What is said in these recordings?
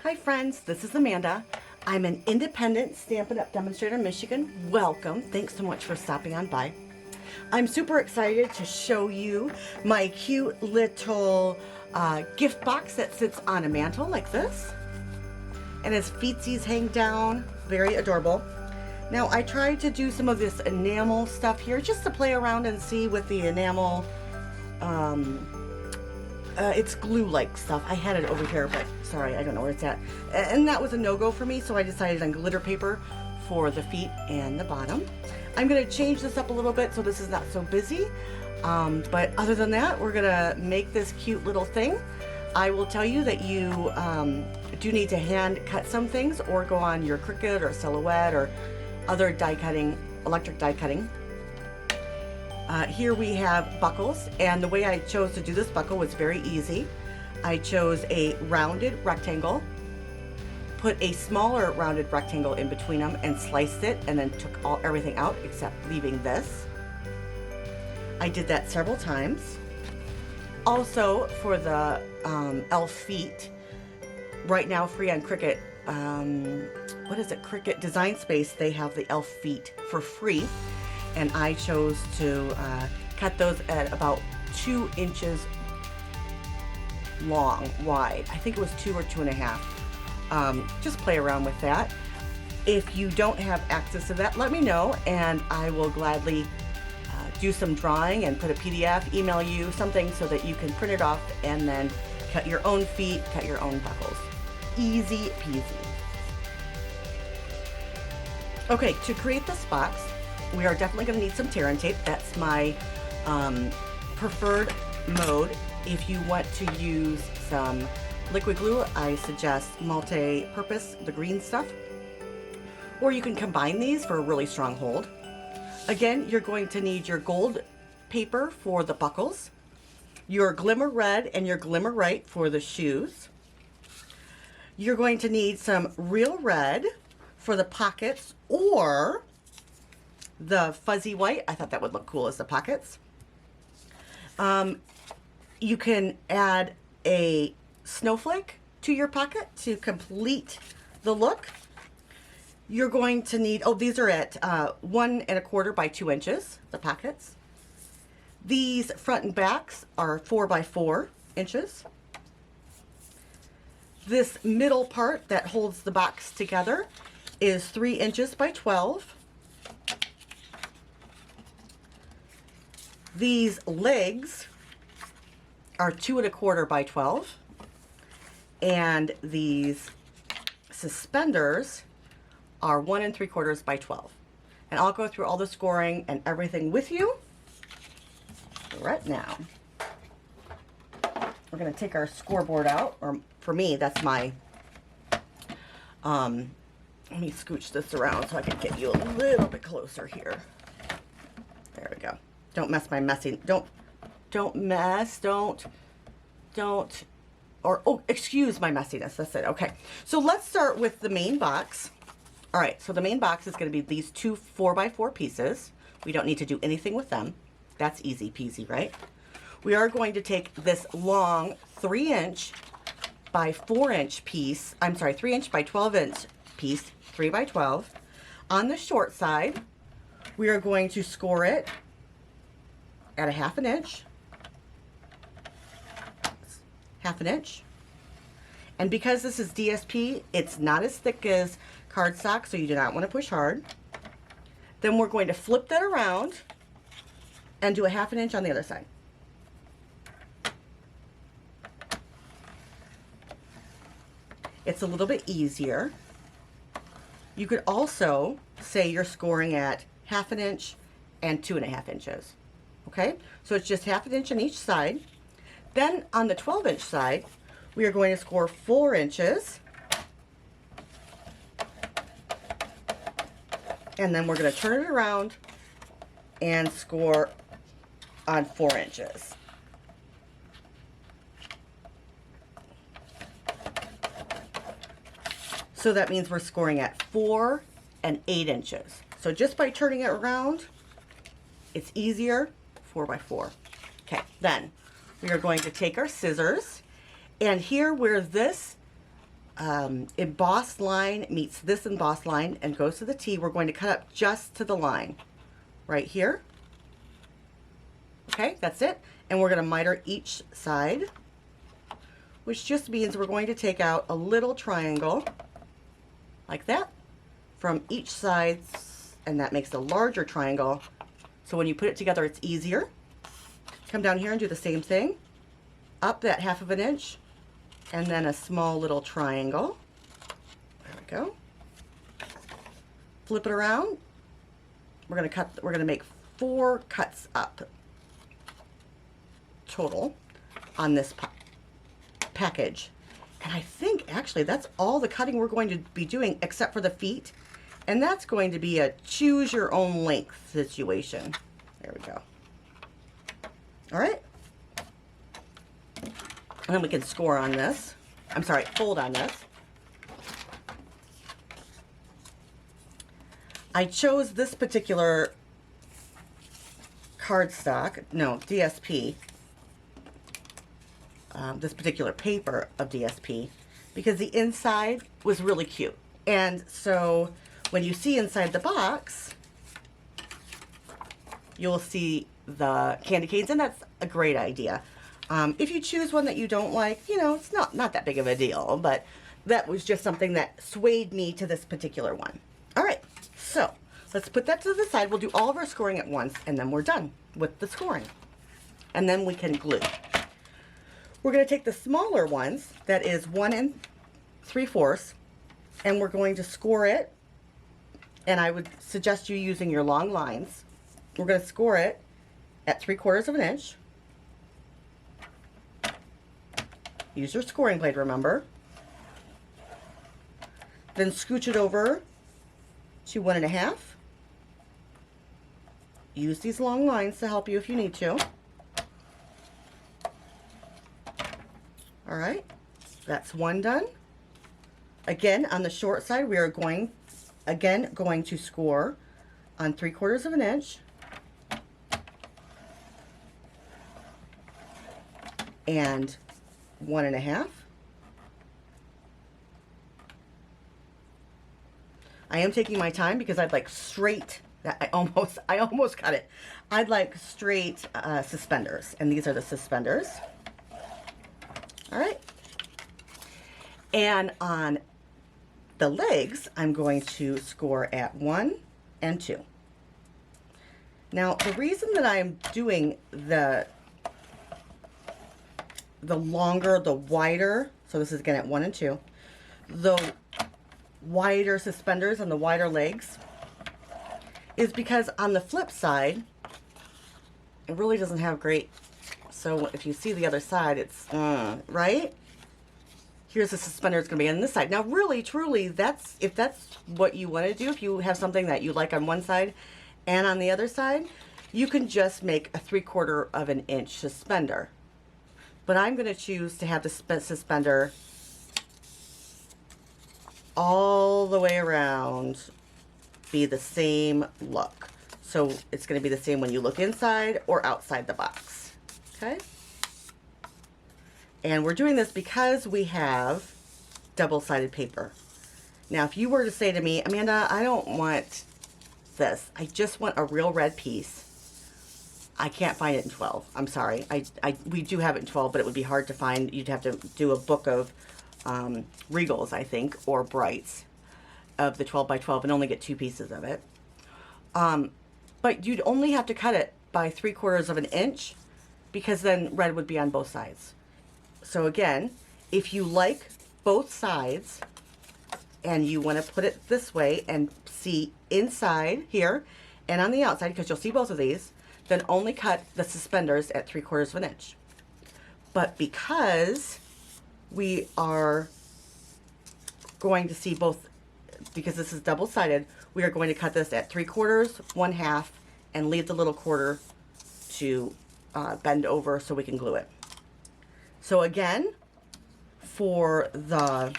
Hi friends, this is Amanda. I'm an independent Stampin' Up! Demonstrator in Michigan. Welcome. Thanks so much for stopping on by. I'm super excited to show you my cute little gift box that sits on a mantle like this. And its feetsies hang down. Very adorable. Now I tried to do some of this enamel stuff here just to play around and see with the enamel. It's glue-like stuff. I had it over here, but sorry, I don't know where it's at. And that was a no-go for me, so I decided on glitter paper for the feet and the bottom. I'm going to change this up a little bit so this is not so busy. But other than that, we're going to make this cute little thing. I will tell you that you do need to hand cut some things or go on your Cricut or Silhouette or other die cutting, electric die cutting. Here we have buckles, and the way I chose to do this buckle was very easy. I chose a rounded rectangle, put a smaller rounded rectangle in between them and sliced it, and then took everything out except leaving this. I did that several times. Also for the elf feet, right now free on Cricut, what is it, Cricut Design Space, they have the elf feet for free. And I chose to cut those at about 2 inches long, wide. I think it was 2 or 2.5. Just play around with that. If you don't have access to that, let me know, and I will gladly do some drawing and put a PDF, email you something so that you can print it off and then cut your own feet, cut your own buckles. Easy peasy. Okay, to create this box, we are definitely going to need some tear and tape. That's my preferred mode. If you want to use some liquid glue, I suggest multi-purpose, the green stuff. Or you can combine these for a really strong hold. Again, you're going to need your gold paper for the buckles, your glimmer red and your glimmer right for the shoes. You're going to need some real red for the pockets or the fuzzy white. I thought that would look cool as the pockets. You can add a snowflake to your pocket to complete the look. You're going to need, oh, these are at 1 1/4 by 2 inches, the pockets. These front and backs are 4 by 4 inches. This middle part that holds the box together is 3 inches by 12. These legs are 2 1/4 by 12, and these suspenders are 1 3/4 by 12. And I'll go through all the scoring and everything with you right now. We're going to take our scoreboard out, or for me, that's my, let me scooch this around so I can get you a little bit closer here. There we go. Don't mess my messy, don't mess, or, oh, excuse my messiness, that's it, okay. So let's start with the main box. All right, so the main box is gonna be these 2 4 by 4 pieces. We don't need to do anything with them. That's easy peasy, right? We are going to take this long 3 inch by 4 inch piece, I'm sorry, 3 inch by 12 inch piece, 3 by 12. On the short side, we are going to score it at a 1/2 inch, 1/2 inch. And because this is DSP, it's not as thick as cardstock, so you do not want to push hard. Then we're going to flip that around and do a 1/2 inch on the other side. It's a little bit easier. You could also say you're scoring at 1/2 inch and 2.5 inches. Okay, so it's just 1/2 inch on each side. Then on the 12 inch side, we are going to score 4 inches. And then we're going to turn it around and score on 4 inches. So that means we're scoring at 4 and 8 inches. So just by turning it around, it's easier. 4 by 4. Okay, then we are going to take our scissors, and here where this embossed line meets this embossed line and goes to the T, we're going to cut up just to the line right here. Okay, that's it. And we're going to miter each side, which just means we're going to take out a little triangle like that from each side, and that makes a larger triangle. So when you put it together, it's easier. Come down here and do the same thing. Up that 1/2 inch, and then a small little triangle. There we go. Flip it around. We're gonna make 4 cuts up total on this package. And I think actually that's all the cutting we're going to be doing except for the feet. And that's going to be a choose your own length situation. There we go. All right. And then we can score on this. I'm sorry, fold on this. I chose this particular cardstock, no, DSP, this particular paper of DSP, because the inside was really cute. And so when you see inside the box, you'll see the candy canes, and that's a great idea. If you choose one that you don't like, you know, it's not that big of a deal, but that was just something that swayed me to this particular one. All right, so let's put that to the side. We'll do all of our scoring at once, and then we're done with the scoring. And then we can glue. We're going to take the smaller ones, that is 1 3/4, and we're going to score it. And I would suggest you using your long lines. We're going to score it at 3/4 inch. Use your scoring blade, remember. Then scooch it over to 1 1/2. Use these long lines to help you if you need to. All right, that's one done. Again, on the short side, we are going to score on 3/4 inch. And 1 1/2. I am taking my time because I'd like straight, I almost cut it. I'd like straight suspenders, and these are the suspenders. All right. And on the legs, I'm going to score at 1 and 2. Now, the reason that I'm doing the longer, the wider, so this is again at 1 and 2, the wider suspenders and the wider legs is because on the flip side, it really doesn't have great, so if you see the other side, it's, right? Here's the suspender, it's going to be on this side. Now, really, truly, if that's what you want to do, if you have something that you like on one side and on the other side, you can just make a 3/4 inch suspender. But I'm going to choose to have the suspender all the way around be the same look. So it's going to be the same when you look inside or outside the box. Okay? And we're doing this because we have double-sided paper. Now, if you were to say to me, Amanda, I don't want this. I just want a real red piece. I can't find it in 12. I'm sorry. We do have it in 12, but it would be hard to find. You'd have to do a book of Regals, I think, or Brights of the 12 by 12 and only get 2 pieces of it. But you'd only have to cut it by 3/4 inch because then red would be on both sides. So again, if you like both sides and you want to put it this way and see inside here and on the outside, because you'll see both of these, then only cut the suspenders at 3/4 inch. But because we are going to see both, because this is double-sided, we are going to cut this at 3/4, 1/2, and leave the little quarter to bend over so we can glue it. So again, for the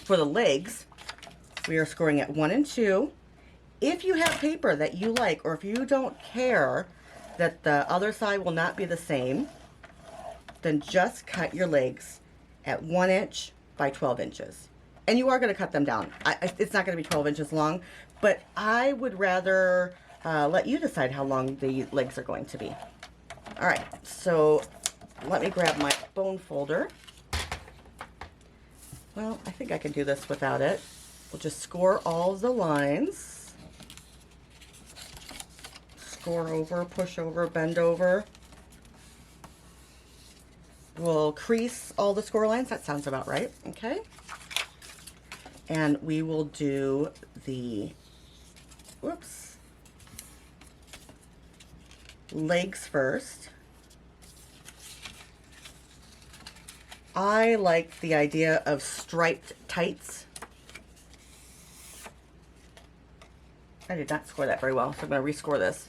legs, we are scoring at 1 and 2. If you have paper that you like, or if you don't care that the other side will not be the same, then just cut your legs at 1 inch by 12 inches. And you are going to cut them down. It's not going to be 12 inches long, but I would rather let you decide how long the legs are going to be. All right, so let me grab my bone folder. Well, I think I can do this without it. We'll just score all the lines. Score over, push over, bend over. We'll crease all the score lines. That sounds about right. Okay. And we will do the, whoops, legs first. I like the idea of striped tights. I did not score that very well, so I'm going to rescore this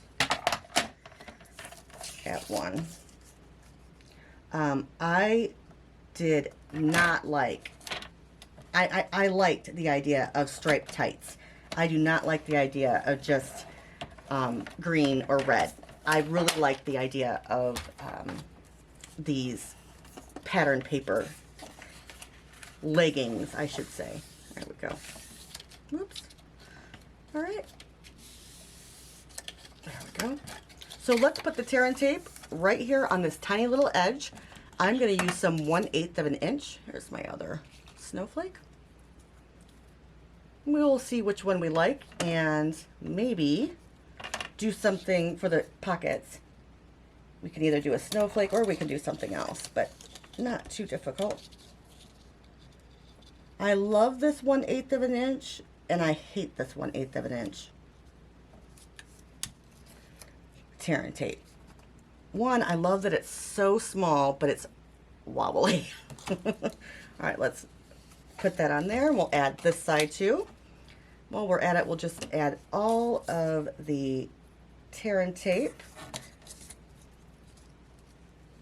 at 1. I did not like, I liked the idea of striped tights. I do not like the idea of just green or red. I really like the idea of these pattern paper leggings, I should say. There we go. Whoops. All right. There we go. So let's put the tear and tape right here on this tiny little edge. I'm going to use some 1/8 of an inch. Here's my other snowflake. We'll see which one we like and maybe do something for the pockets. We can either do a snowflake or we can do something else, but not too difficult. I love this 1/8 of an inch and I hate this 1/8 of an inch. Tear and tape. One, I love that it's so small, but it's wobbly. All right, let's put that on there. We'll add this side too. While we're at it, we'll just add all of the tear and tape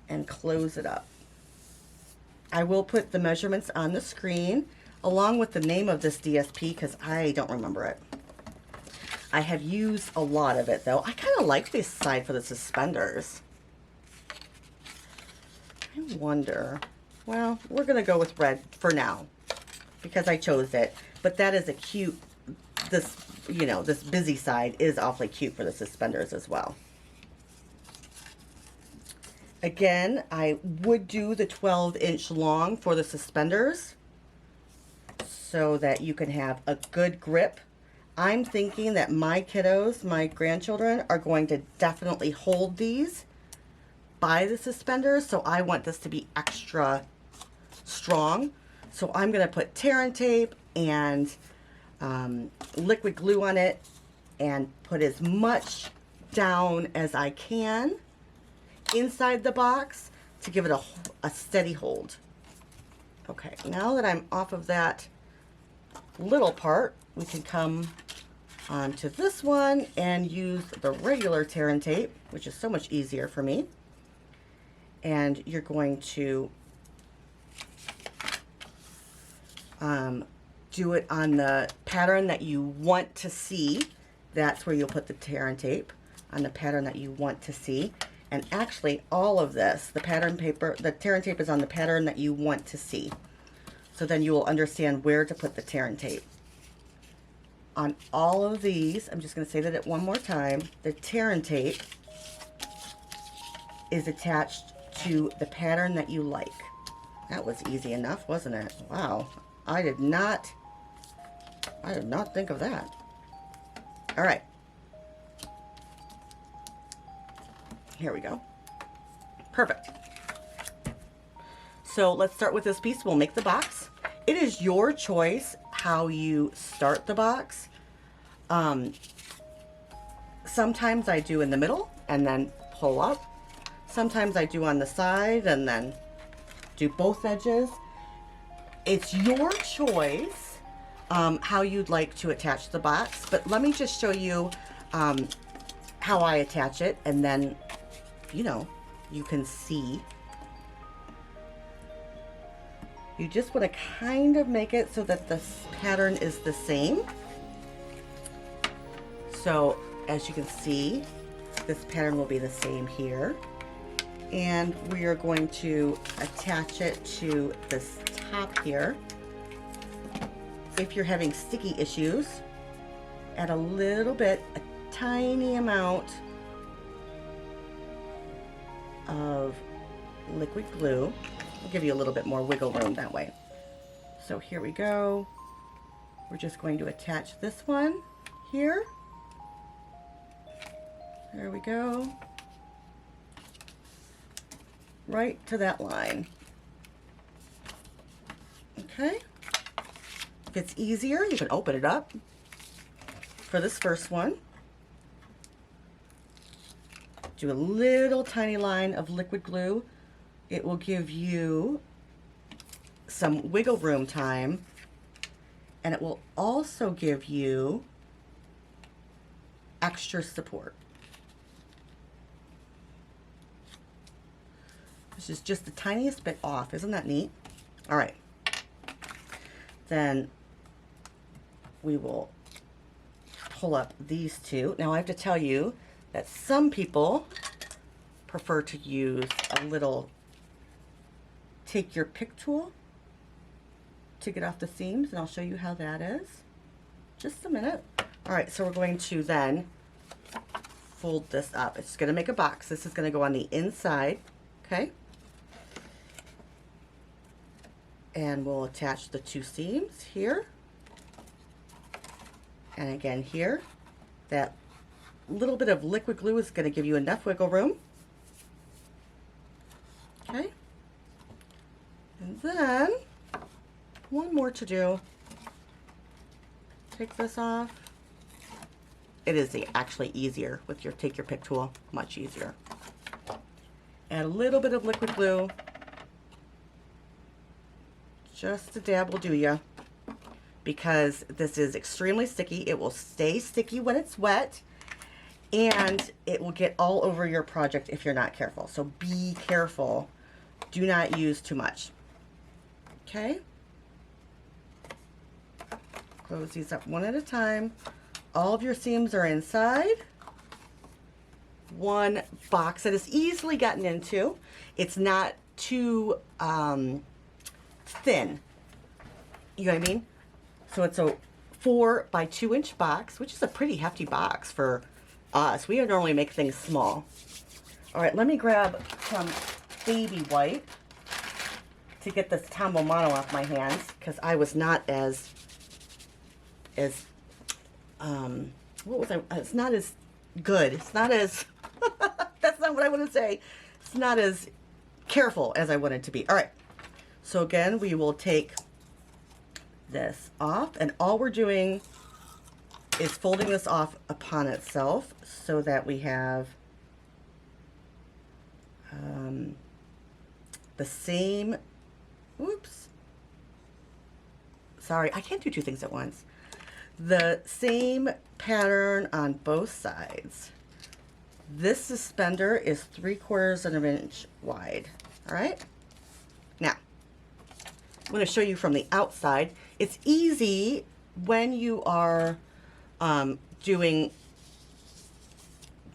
and close it up. I will put the measurements on the screen along with the name of this DSP because I don't remember it. I have used a lot of it though. I kind of like this side for the suspenders. I wonder, well, we're going to go with red for now because I chose it. But that is a cute, this, you know, this busy side is awfully cute for the suspenders as well. Again, I would do the 12-inch long for the suspenders so that you can have a good grip. I'm thinking that my kiddos, my grandchildren, are going to definitely hold these by the suspenders, so I want this to be extra strong. So I'm going to put tear and tape and liquid glue on it and put as much down as I can inside the box to give it a steady hold. Okay, now that I'm off of that little part, we can come onto this one and use the regular tear and tape, which is so much easier for me. And you're going to do it on the pattern that you want to see. That's where you'll put the tear and tape, on the pattern that you want to see. And actually all of this, the pattern paper, the tear and tape is on the pattern that you want to see. So then you will understand where to put the tear and tape. On all of these, I'm just going to say that one more time, the tear and tape is attached to the pattern that you like. That was easy enough, wasn't it? Wow, I did not think of that. All right, here we go. Perfect. So let's start with this piece. We'll make the box. It is your choice how you start the box. Sometimes I do in the middle and then pull up. Sometimes I do on the side and then do both edges. It's your choice how you'd like to attach the box, but let me just show you how I attach it, and then, you know, you can see. You just want to kind of make it so that this pattern is the same. So as you can see, this pattern will be the same here. And we are going to attach it to this top here. if you're having sticky issues, add a little bit, a tiny amount of liquid glue. I'll give you a little bit more wiggle room that way. So here we go. We're just going to attach this one here. There we go. Right to that line. Okay. If it's easier, you can open it up for this first one. Do a little tiny line of liquid glue. It will give you some wiggle room time, and it will also give you extra support. This is just the tiniest bit off. Isn't that neat? All right. Then we will pull up these two. Now I have to tell you that some people prefer to use a little take your pick tool to get off the seams, and I'll show you how that is. Just a minute. All right, so we're going to then fold this up. It's going to make a box. This is going to go on the inside, okay? And we'll attach the two seams here. And again here, that little bit of liquid glue is going to give you enough wiggle room. Okay. And then one more to do. Take this off. It is actually easier with your take your pick tool, much easier. Add a little bit of liquid glue. Just a dab will do ya, because this is extremely sticky. It will stay sticky when it's wet, and it will get all over your project if you're not careful. So be careful. Do not use too much. Okay? Close these up one at a time. All of your seams are inside. One box that is easily gotten into. It's not too thin. You know what I mean? So it's a 4 by 2 inch box, which is a pretty hefty box for us. We normally make things small. All right, let me grab some baby wipe to get this Tombow Mono off my hands, because I was not as what was I? It's not as good. It's not as that's not what I want to say. It's not as careful as I wanted to be. All right. So again, we will take this off, and all we're doing is folding this off upon itself so that we have the same, oops, sorry, I can't do two things at once. The same pattern on both sides. This suspender is 3/4 of an inch wide. All right. Now, I'm going to show you from the outside. It's easy when you are doing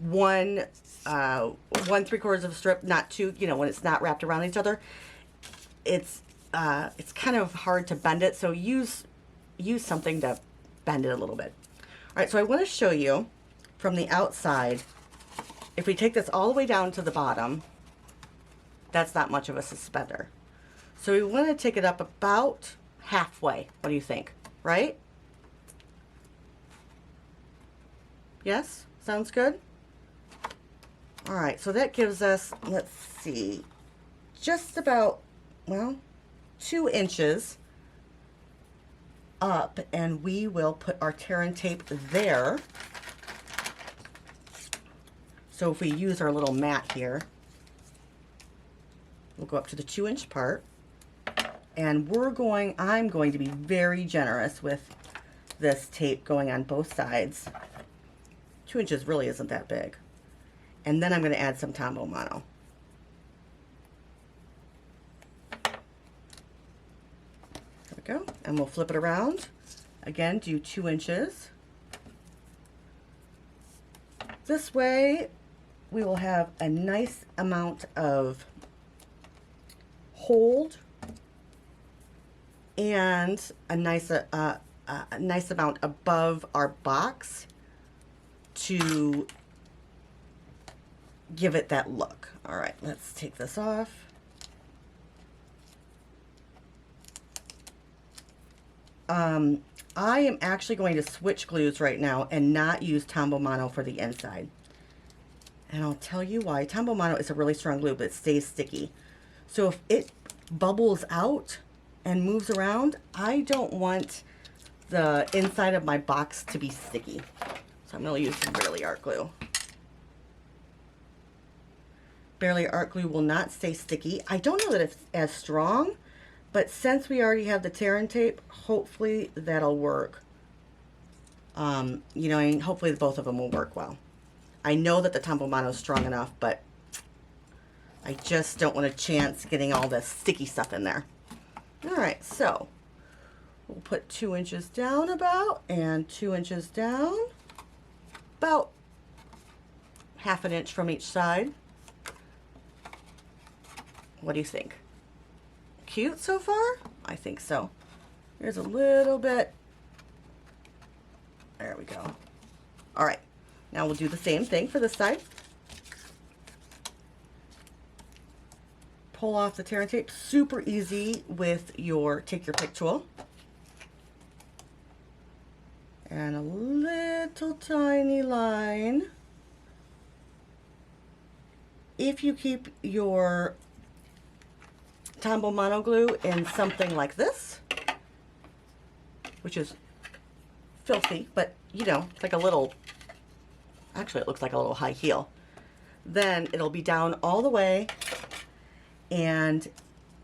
one 3/4 of a strip, not two. You know, when it's not wrapped around each other, it's kind of hard to bend it. So use something to bend it a little bit. All right. So I want to show you from the outside. If we take this all the way down to the bottom, that's not much of a suspender. So we want to take it up about halfway. What do you think? Right? Yes? Sounds good? All right, so that gives us, let's see, just about, well, 2 inches up, and we will put our tear and tape there. So if we use our little mat here, we'll go up to the 2 inch part, and I'm going to be very generous with this tape going on both sides. 2 inches really isn't that big. And then I'm going to add some Tombow Mono. There we go. And we'll flip it around. Again, do 2 inches. This way, we will have a nice amount of hold and a nice a nice amount above our box to give it that look. All right, let's take this off. I am actually going to switch glues right now and not use Tombow Mono for the inside. And I'll tell you why. Tombow Mono is a really strong glue, but it stays sticky. So if it bubbles out and moves around, I don't want the inside of my box to be sticky. So I'm going to use some Barely Art Glue. Barely Art Glue will not stay sticky. I don't know that it's as strong, but since we already have the tear and tape, hopefully that'll work. You know, and hopefully both of them will work well. I know that the Tombow Mono is strong enough, but I just don't want a chance getting all the sticky stuff in there. All right, so we'll put 2 inches down about, and 2 inches down, about ½ an inch from each side. What do you think? Cute so far? I think so. Here's a little bit. There we go. All right, now we'll do the same thing for this side. Pull off the tear and tape. Super easy with your take your pick tool. And a little tiny line. If you keep your Tombow Mono glue in something like this, which is filthy, but you know, it's like a little, actually it looks like a little high heel, then it'll be down all the way and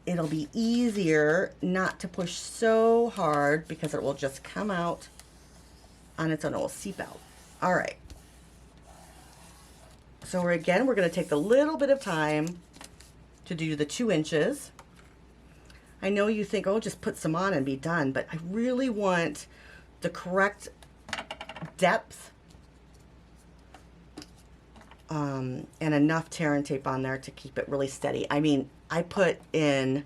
it'll be easier not to push so hard because it will just come out on its own. It will seep out. All right. So we're going to take the little bit of time to do the 2 inches. I know you think, oh, just put some on and be done, but I really want the correct depth and enough tear and tape on there to keep it really steady. I mean, I put in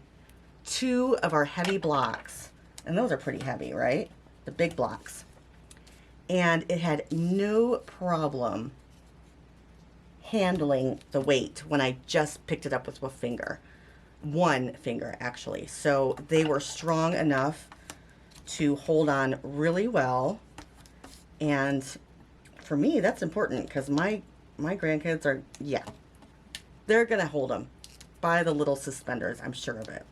2 of our heavy blocks, and those are pretty heavy, right? The big blocks. And it had no problem handling the weight when I just picked it up with one finger actually. So they were strong enough to hold on really well. And for me, that's important because my grandkids are, yeah, they're gonna hold them by the little suspenders. I'm sure of it.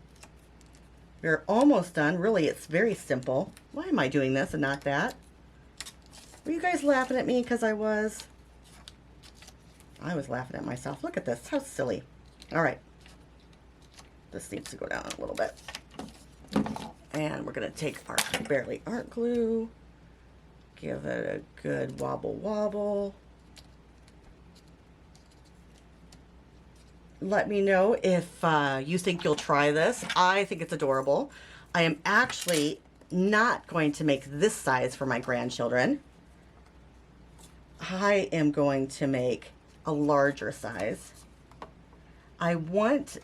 We're almost done. Really, it's very simple. Why am I doing this and not that? Were you guys laughing at me because I was laughing at myself. Look at this. How silly. All right. This needs to go down a little bit. And we're going to take our Barely Art Glue. Give it a good wobble wobble. Let me know if you think you'll try this. I think it's adorable. I am actually not going to make this size for my grandchildren. I am going to make a larger size. I want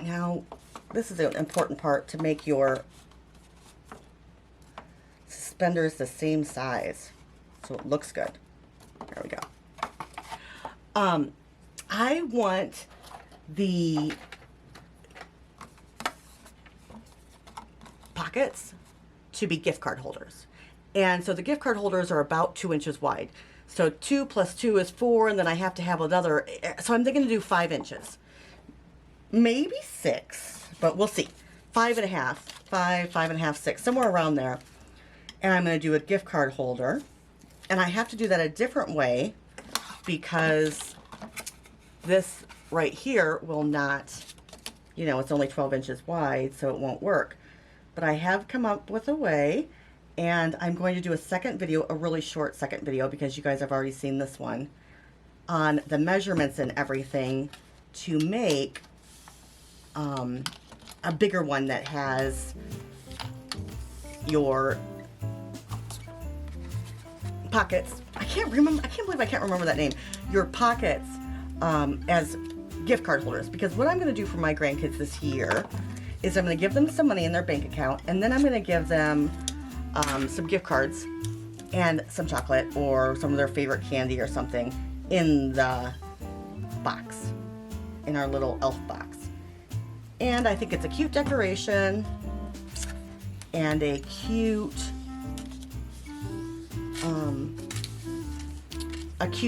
now this is an important part, to make your suspenders the same size so it looks good. There we go. I want the pockets to be gift card holders. And so the gift card holders are about 2 inches wide. So 2 plus 2 is 4, and then I have to have another. So I'm thinking to do 5 inches. Maybe 6, but we'll see. 5.5, 5.5, 6, somewhere around there. And I'm going to do a gift card holder. And I have to do that a different way because this right here will not, you know, it's only 12 inches wide, so it won't work. But I have come up with a way. And I'm going to do a second video, a really short second video, because you guys have already seen this one, on the measurements and everything to make a bigger one that has your pockets. I can't believe I can't remember that name. Your pockets as gift card holders. Because what I'm going to do for my grandkids this year is I'm going to give them some money in their bank account, and then I'm going to give them some gift cards and some chocolate or some of their favorite candy or something in the box, in our little elf box. And I think it's a cute decoration and a cute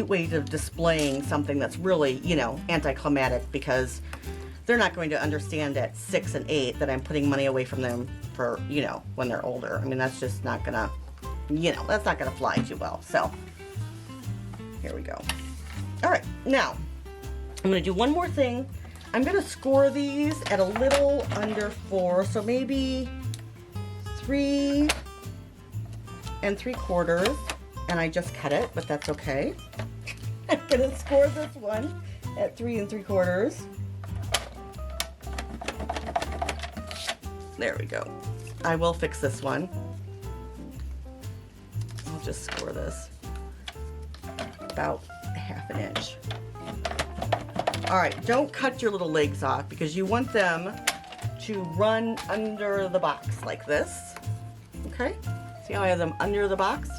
way of displaying something that's really, you know, anticlimactic, because they're not going to understand at 6 and 8 that I'm putting money away from them for, you know, when they're older. I mean, that's just not gonna, you know, that's not gonna fly too well. So here we go. All right, now I'm gonna do one more thing. I'm gonna score these at a little under 4, so maybe 3 3/4, and I just cut it, but that's okay. I'm gonna score this one at 3 3/4. There we go. I will fix this one. I'll just score this about 1/2 inch. All right, don't cut your little legs off, because you want them to run under the box like this. Okay, see how I have them under the box?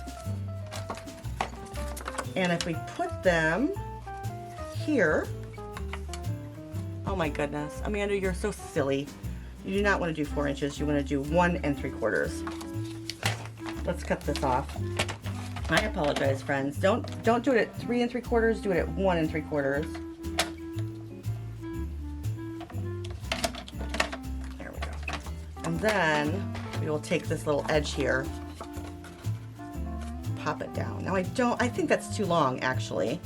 And if we put them here, oh my goodness, Amanda, you're so silly. You do not want to do 4 inches, you want to do 1 3/4. Let's cut this off. I apologize, friends. Don't do it at 3 3/4, do it at 1 3/4. There we go. And then we will take this little edge here, pop it down. Now I think that's too long, actually.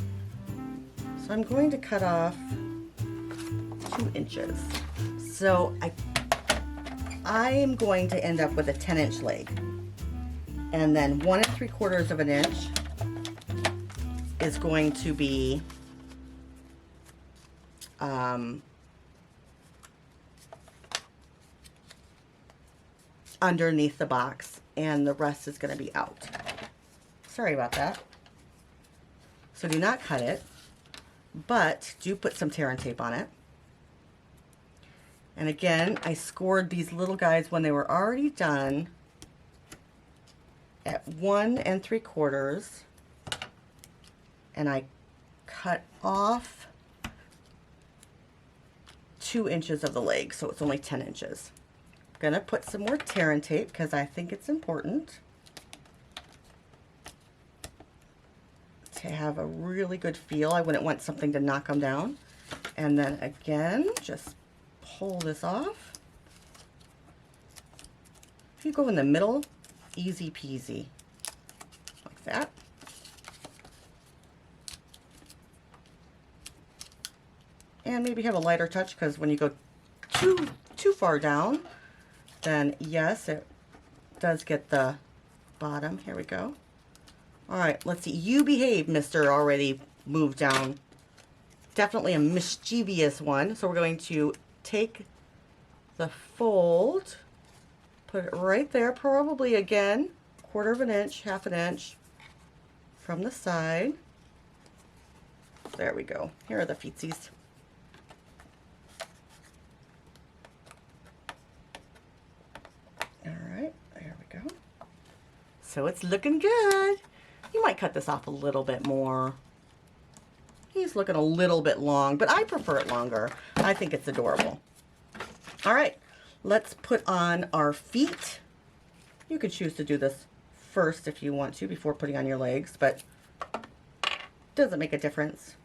So I'm going to cut off 2 inches. So I am going to end up with a 10-inch leg. And then 1 3/4 of an inch is going to be underneath the box, and the rest is going to be out. Sorry about that. So do not cut it, but do put some tear and tape on it. And again, I scored these little guys when they were already done at 1 3/4, and I cut off 2 inches of the leg, so it's only 10 inches. I'm gonna put some more tear and tape because I think it's important to have a really good feel. I wouldn't want something to knock them down. And then again, just pull this off. If you go in the middle, easy peasy, like that. And maybe have a lighter touch, because when you go too far down, then yes, it does get the bottom. Here we go. All right, let's see. You behave, Mr. Already moved down. Definitely a mischievous one. So we're going to take the fold, put it right there, probably again 1/4 inch, 1/2 inch from the side. There we go. Here are the feetsies. All right, there we go. So it's looking good. You might cut this off a little bit more. He's looking a little bit long, but I prefer it longer. I think it's adorable. All right, let's put on our feet. You could choose to do this first if you want to, before putting on your legs, but doesn't make a difference.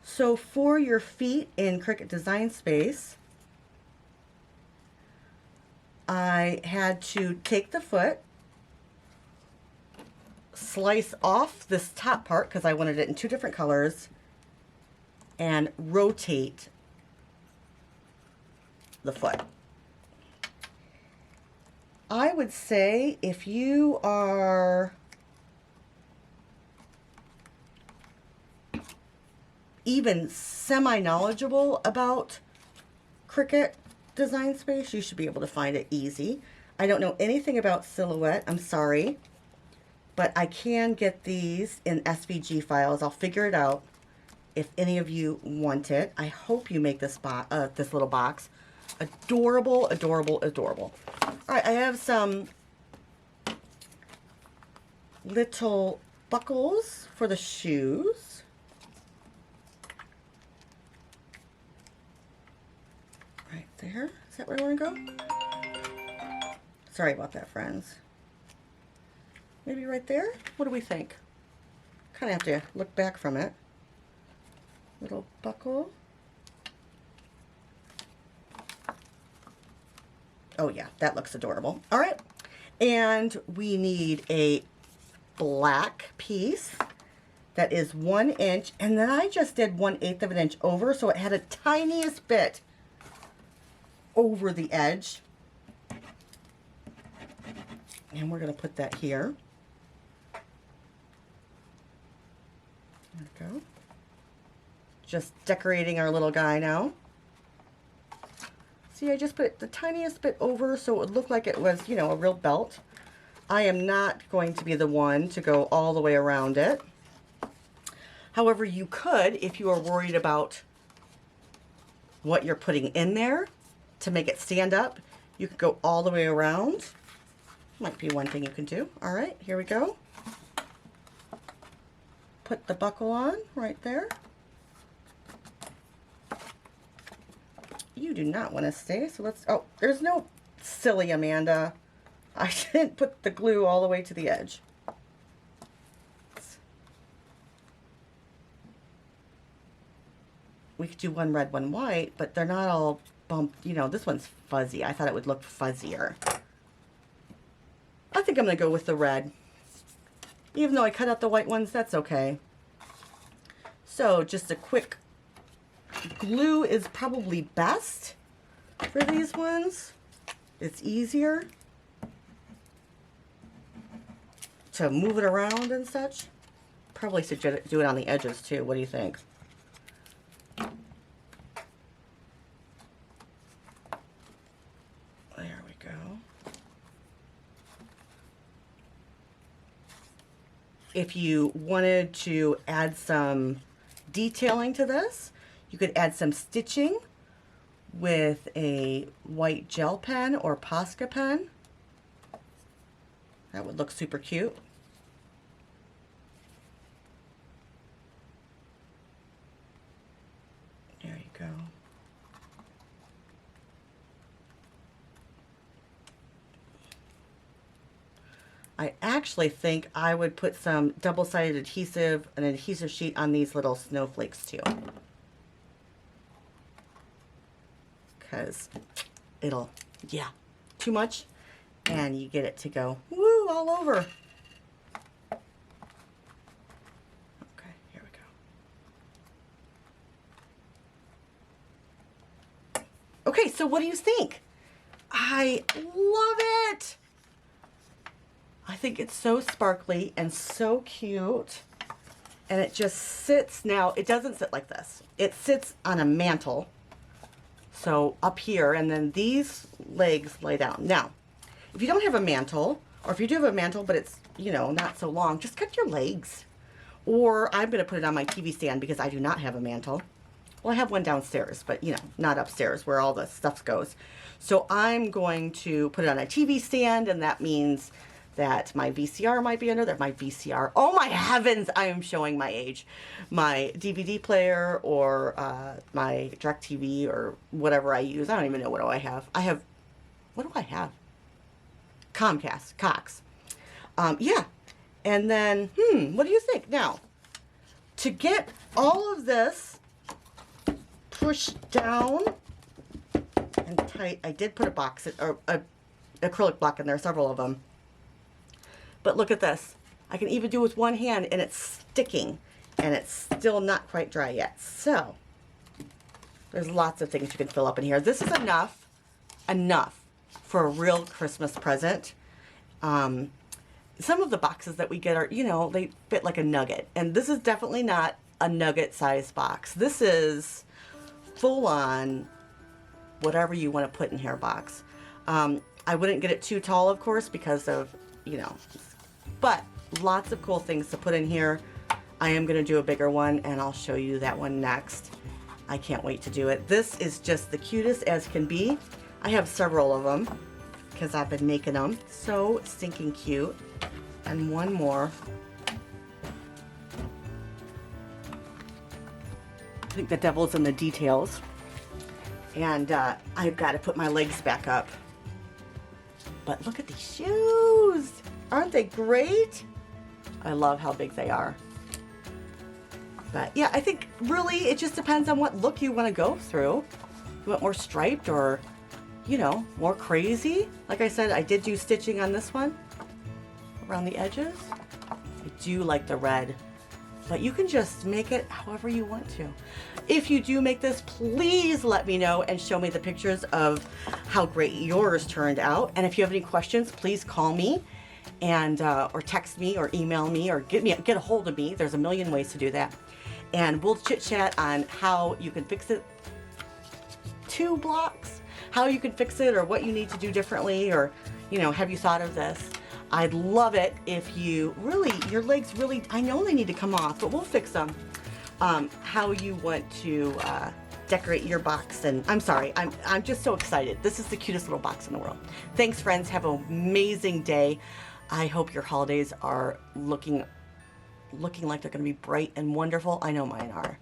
So for your feet in Cricut Design Space, I had to take the foot, slice off this top part because I wanted it in 2 different colors, and rotate the foot. I would say if you are even semi-knowledgeable about Cricut Design Space, you should be able to find it easy. I don't know anything about silhouette, I'm sorry, but I can get these in SVG files. I'll figure it out if any of you want it. I hope you make this little box. Adorable, adorable, adorable. All right, I have some little buckles for the shoes. Right there. Is that where I want to go? Sorry about that, friends. Maybe right there? What do we think? Kind of have to look back from it. Little buckle. Oh yeah, that looks adorable. All right. And we need a black piece that is 1 inch, and then I just did 1/8 of an inch over, so it had a tiniest bit over the edge. And we're going to put that here. There we go. Just decorating our little guy now. See, I just put the tiniest bit over so it would look like it was, you know, a real belt. I am not going to be the one to go all the way around it. However, you could, if you are worried about what you're putting in there to make it stand up, you could go all the way around. Might be one thing you can do. All right, here we go. Put the buckle on right there. You do not want to stay, so let's, oh, there's no silly Amanda. I didn't put the glue all the way to the edge. We could do one red, one white, but they're not all bumped. You know, this one's fuzzy. I thought it would look fuzzier. I think I'm going to go with the red. Even though I cut out the white ones, that's okay. So just a quick glue is probably best for these ones. It's easier to move it around and such. Probably should do it on the edges too. What do you think? There we go. If you wanted to add some detailing to this, you could add some stitching with a white gel pen or Posca pen. That would look super cute. There you go. I actually think I would put some double-sided adhesive, an adhesive sheet on these little snowflakes too. Because it'll, yeah, too much, and you get it to go, woo, all over. Okay, here we go. Okay, so what do you think? I love it. I think it's so sparkly and so cute, and it just sits. Now, it doesn't sit like this. It sits on a mantle. So up here, and then these legs lay down. Now, if you don't have a mantle, or if you do have a mantle, but it's, you know, not so long, just cut your legs. Or I'm going to put it on my TV stand because I do not have a mantle. Well, I have one downstairs, but, you know, not upstairs where all the stuff goes. So I'm going to put it on a TV stand, and that means that my VCR might be under there. My VCR, oh my heavens, I am showing my age. My DVD player or my DirecTV or whatever I use. I don't even know what do I have. What do I have? Comcast, Cox. Yeah, and then, what do you think? Now, to get all of this pushed down and tight, I did put a box, or a acrylic block in there, several of them. But look at this. I can even do it with one hand, and it's sticking, and it's still not quite dry yet. So there's lots of things you can fill up in here. This is enough for a real Christmas present. Some of the boxes that we get are, you know, they fit like a nugget, and this is definitely not a nugget size box. This is full on whatever you want to put in here box. I wouldn't get it too tall, of course, because of, you know, but lots of cool things to put in here. I am going to do a bigger one, and I'll show you that one next. I can't wait to do it. This is just the cutest as can be. I have several of them because I've been making them. So stinking cute. And one more. I think the devil's in the details. And I've got to put my legs back up. But look at these shoes. Aren't they great? I love how big they are. But yeah, I think really it just depends on what look you want to go through. You want more striped or, you know, more crazy. Like I said, I did do stitching on this one around the edges. I do like the red, but you can just make it however you want to. If you do make this, please let me know and show me the pictures of how great yours turned out. And if you have any questions, please call me and or text me or email me or get a hold of me. There's a million ways to do that. And we'll chit chat on how you can fix it. 2 blocks, how you can fix it or what you need to do differently, or, you know, have you thought of this? I'd love it if you really, your legs really, I know they need to come off, but we'll fix them. How you want to decorate your box. And I'm sorry, I'm just so excited. This is the cutest little box in the world. Thanks, friends. Have an amazing day. I hope your holidays are looking like they're going to be bright and wonderful. I know mine are.